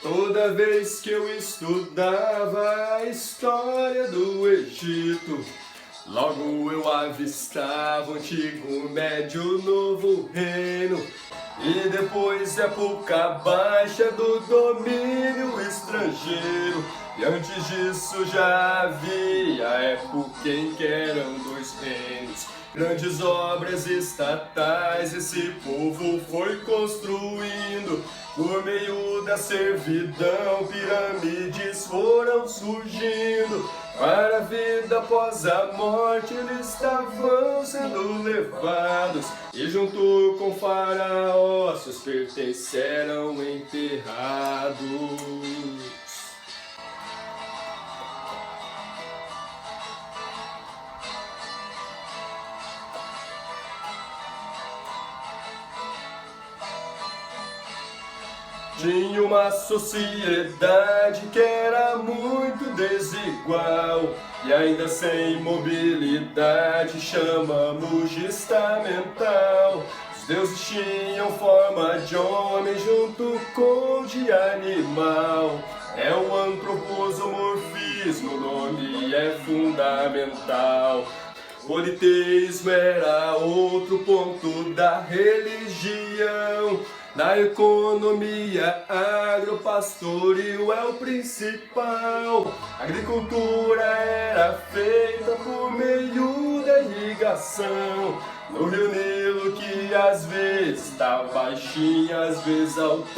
Toda vez que eu estudava a história do Egito, logo eu avistava o antigo, médio, novo reino. E depois época baixa do domínio estrangeiro. E antes disso já havia época em que eram dois reinos. Grandes obras estatais esse povo foi construindo. Por meio da servidão, pirâmides foram surgindo. Para a vida após a morte, eles estavam sendo levados. E junto com Faraó, seus pertences eram enterrados. Tinha uma sociedade que era muito desigual e ainda sem mobilidade, chamamos de estamental. Os deuses tinham forma de homem junto com de animal. É o antropomorfismo, o nome é fundamental. Politeísmo era outro ponto da religião. Na economia, agropastoril é o principal. A agricultura era feita por meio da irrigação. No Rio Nilo, que às vezes tá baixinho, às vezes altão.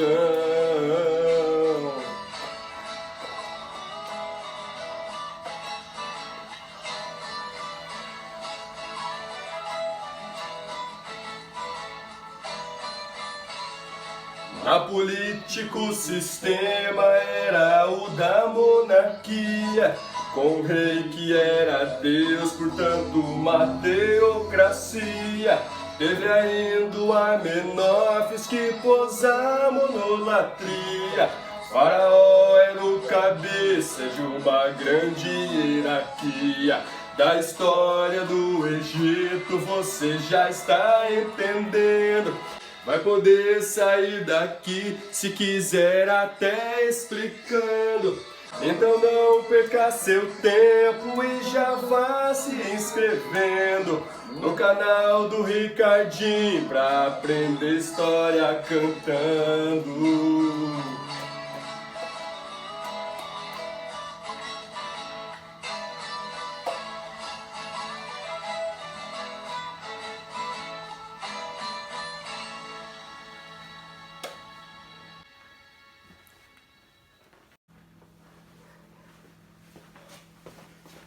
Na política o sistema era o da monarquia, com o rei que era Deus, portanto uma teocracia. Teve ainda o Amenófis que pôs a monolatria. Faraó era o cabeça de uma grande hierarquia. Da história do Egito você já está entendendo. Vai poder sair daqui se quiser até explicando. Então não perca seu tempo e já vá se inscrevendo no canal do Ricardinho pra aprender história cantando.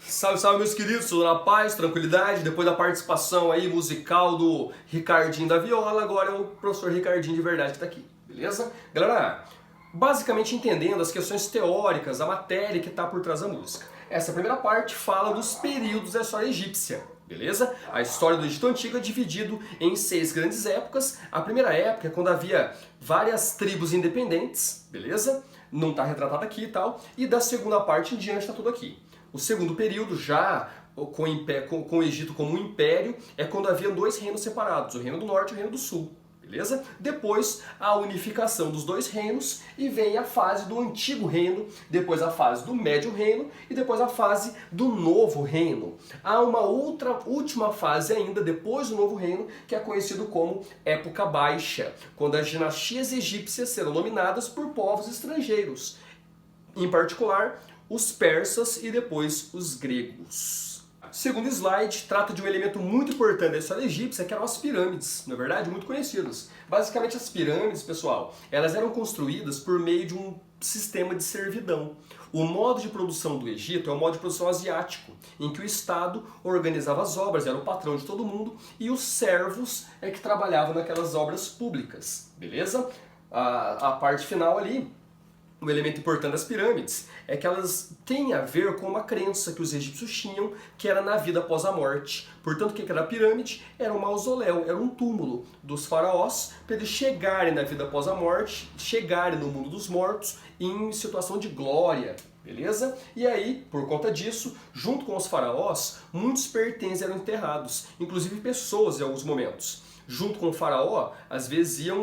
Salve, salve, meus queridos, tudo na paz, tranquilidade. Depois da participação aí musical do Ricardinho da viola, agora é o professor Ricardinho de verdade que tá aqui, beleza? Galera, basicamente entendendo as questões teóricas, a matéria que tá por trás da música. Essa primeira parte fala dos períodos da história egípcia, beleza? A história do Egito Antigo é dividido em 6 grandes épocas. A primeira época é quando havia várias tribos independentes, beleza? Não tá retratado aqui e tal. E da segunda parte em diante tá tudo aqui. O segundo período, já com o Egito como um império, é quando havia 2 reinos separados, o Reino do Norte e o Reino do Sul, beleza? Depois, a unificação dos 2 reinos e vem a fase do Antigo Reino, depois a fase do Médio Reino e depois a fase do Novo Reino. Há uma outra última fase ainda, depois do Novo Reino, que é conhecido como Época Baixa, quando as dinastias egípcias serão dominadas por povos estrangeiros, em particular os persas e depois os gregos. Segundo slide, trata de um elemento muito importante da história egípcia, que eram as pirâmides, na verdade, muito conhecidas. Basicamente as pirâmides, pessoal, elas eram construídas por meio de um sistema de servidão. O modo de produção do Egito é o modo de produção asiático, em que o Estado organizava as obras, era o patrão de todo mundo, e os servos é que trabalhavam naquelas obras públicas, beleza? A parte final ali, um elemento importante das pirâmides é que elas têm a ver com uma crença que os egípcios tinham, que era na vida após a morte. Portanto, o que era a pirâmide? Era um mausoléu, era um túmulo dos faraós, para eles chegarem na vida após a morte, chegarem no mundo dos mortos em situação de glória, beleza? E aí, por conta disso, junto com os faraós, muitos pertences eram enterrados, inclusive pessoas em alguns momentos. junto com o faraó, às vezes ia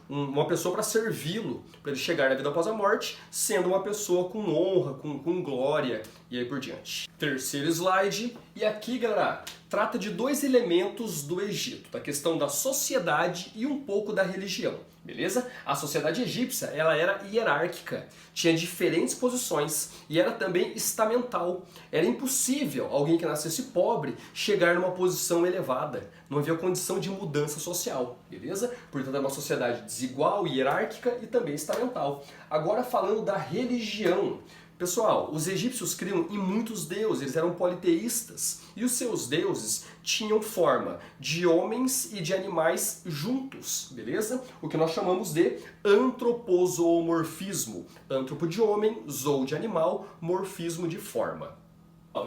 uma pessoa para servi-lo, para ele chegar na vida após a morte, sendo uma pessoa com honra, com glória e aí por diante. Terceiro slide, e aqui, galera, trata de dois elementos do Egito, da questão da sociedade e um pouco da religião, beleza? A sociedade egípcia, ela era hierárquica, tinha diferentes posições e era também estamental. Era impossível alguém que nascesse pobre chegar numa posição elevada, não havia condição de mudança social, beleza? Portanto, é uma sociedade desigual, hierárquica e também estamental. Agora falando da religião. Pessoal, os egípcios criam em muitos deuses, eles eram politeístas, e os seus deuses tinham forma de homens e de animais juntos, beleza? O que nós chamamos de antropozoomorfismo. Antropo de homem, zoo de animal, morfismo de forma.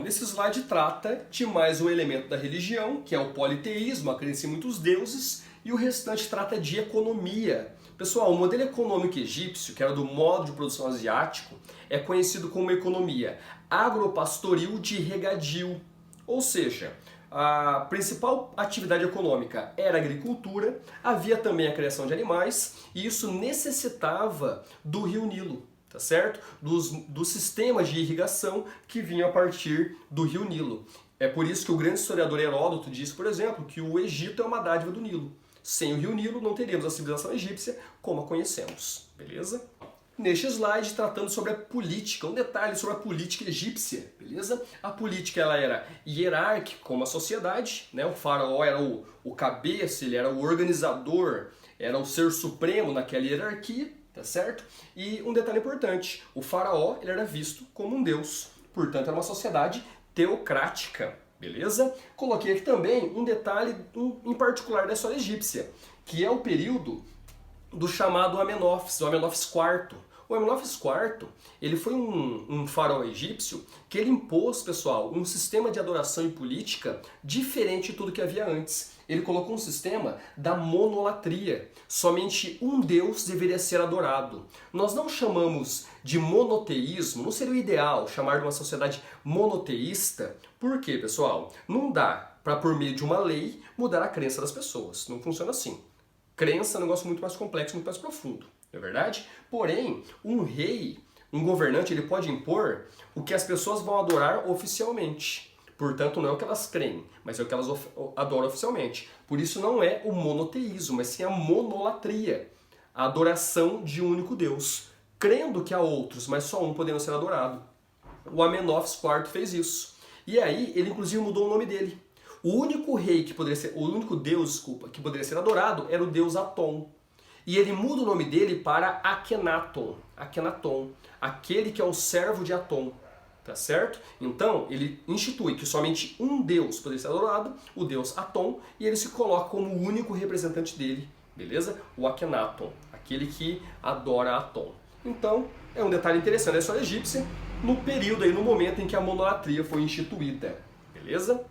Nesse slide trata de mais um elemento da religião, que é o politeísmo, a crença em muitos deuses, e o restante trata de economia. Pessoal, o modelo econômico egípcio, que era do modo de produção asiático, é conhecido como economia agropastoril de regadio. Ou seja, a principal atividade econômica era a agricultura, havia também a criação de animais, e isso necessitava do rio Nilo, tá certo? Dos sistemas de irrigação que vinham a partir do rio Nilo. É por isso que o grande historiador Heródoto diz, por exemplo, que o Egito é uma dádiva do Nilo. Sem o rio Nilo não teríamos a civilização egípcia como a conhecemos, beleza? Neste slide, tratando sobre a política, um detalhe sobre a política egípcia, beleza? A política ela era hierárquica, como a sociedade, né? O faraó era o cabeça, ele era o organizador, era o ser supremo naquela hierarquia, tá certo? E um detalhe importante, o faraó ele era visto como um deus, portanto era uma sociedade teocrática, beleza? Coloquei aqui também um detalhe em particular da história egípcia, que é o período do chamado Amenófis, o Amenófis IV. O Amenófis IV, ele foi um faraó egípcio que ele impôs, pessoal, um sistema de adoração e política diferente de tudo que havia antes. Ele colocou um sistema da monolatria. Somente um Deus deveria ser adorado. Nós não chamamos de monoteísmo, não seria o ideal chamar de uma sociedade monoteísta. Por quê, pessoal? Não dá para, por meio de uma lei, mudar a crença das pessoas. Não funciona assim. Crença é um negócio muito mais complexo, muito mais profundo, não é verdade? Porém, um rei, um governante, ele pode impor o que as pessoas vão adorar oficialmente. Portanto, não é o que elas creem, mas é o que elas adoram oficialmente. Por isso não é o monoteísmo, mas sim a monolatria, a adoração de um único Deus, crendo que há outros, mas só um podendo ser adorado. O Amenófis IV fez isso. E aí, ele inclusive mudou o nome dele. O único rei que poderia ser, o único deus, desculpa, que poderia ser adorado era o deus Atom. E ele muda o nome dele para Akhenaton, Akhenaton, aquele que é o servo de Atom, tá certo? Então, ele institui que somente um deus poderia ser adorado, o deus Atom, e ele se coloca como o único representante dele, beleza? O Akhenaton, aquele que adora Atom. Então, é um detalhe interessante da história egípcia, no período aí, no momento em que a monolatria foi instituída, beleza?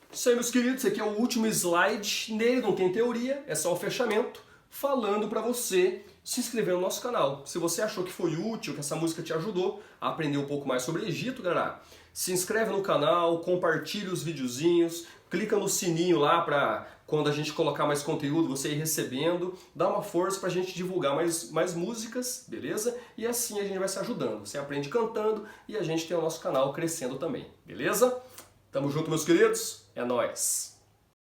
Isso aí, meus queridos, esse aqui é o último slide, nele não tem teoria, é só o fechamento, falando para você se inscrever no nosso canal. Se você achou que foi útil, que essa música te ajudou a aprender um pouco mais sobre o Egito, galera, se inscreve no canal, compartilha os videozinhos, clica no sininho lá para quando a gente colocar mais conteúdo você ir recebendo, dá uma força pra gente divulgar mais músicas, beleza? E assim a gente vai se ajudando, você aprende cantando e a gente tem o nosso canal crescendo também, beleza? Tamo junto, meus queridos, é nóis!